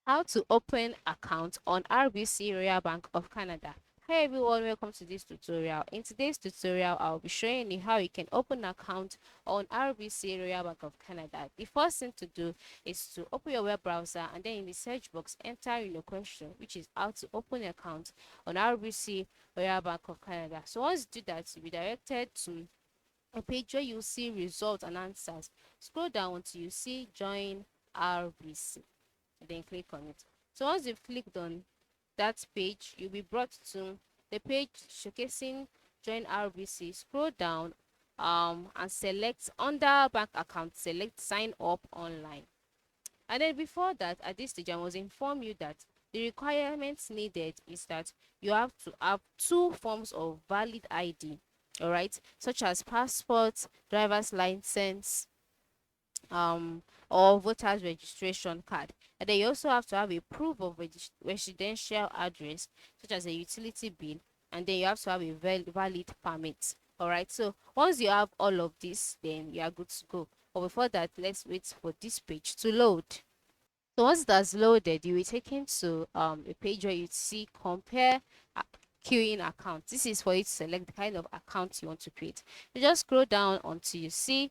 How to open account on RBC Royal Bank of Canada. Hi everyone, welcome to this tutorial. In today's tutorial, I'll be showing you how you can open an account on RBC Royal Bank of Canada. The first thing to do is to open your web browser and then in the search box enter in your question, which is how to open an account on RBC Royal Bank of Canada. So once you do that, you'll be directed to a page where you'll see results and answers. Scroll down until you see join RBC and then click on it. So once you've clicked on that page, you'll be brought to the page showcasing join RBC. Scroll down and select under bank account, select sign up online. And then before that, at this stage, I must inform you that the requirements needed is that you have to have two forms of valid ID, all right, such as passport, driver's license, or voters registration card. And then you also have to have a proof of residential address, such as a utility bill, and then you have to have a valid permit. All right. So once you have all of this, then you are good to go. But before that, let's wait for this page to load. So once that's loaded, you will take into a page where you see compare uh, queuing account. This is for you to select the kind of account you want to create. You just scroll down until you see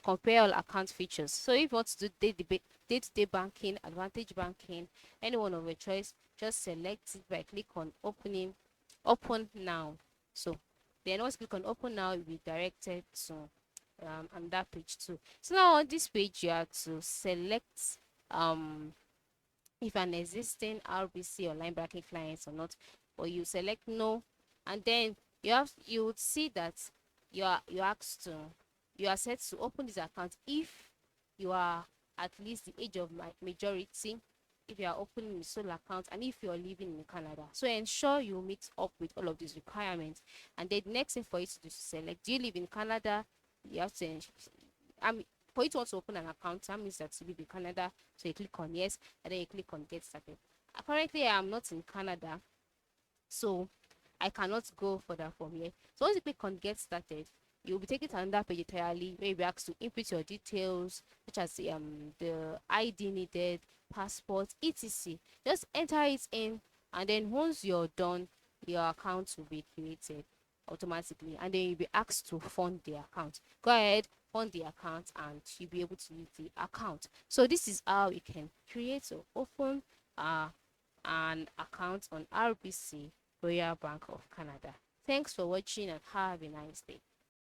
compare all account features. So if you want to do day-to-day banking, advantage banking, any one of your choice, just select it by click on open now. So then once you click on open now, you'll be directed to on that page too. So now on this page you have to select um if an existing RBC online banking clients or not, or you select no, and then you would see that you asked to you are set to open this account if you are at least the age of majority, if you are opening a sole account, and if you are living in Canada. So ensure you meet up with all of these requirements. And then the next thing for you to do is select, do you live in Canada? You have to for you to want to open an account, that means that you live in Canada. So you click on yes, and then you click on get started. Currently, I am not in Canada, so I cannot go further from here. So once you click on get started, you'll be taken to another page entirely where you'll be asked to input your details, such as the ID needed, passport, etc. Just enter it in, and then once you're done, your account will be created automatically, and then you'll be asked to fund the account. Go ahead, fund the account, and you'll be able to use the account. So this is how you can create or open uh, an account on RBC Royal Bank of Canada. Thanks for watching and have a nice day.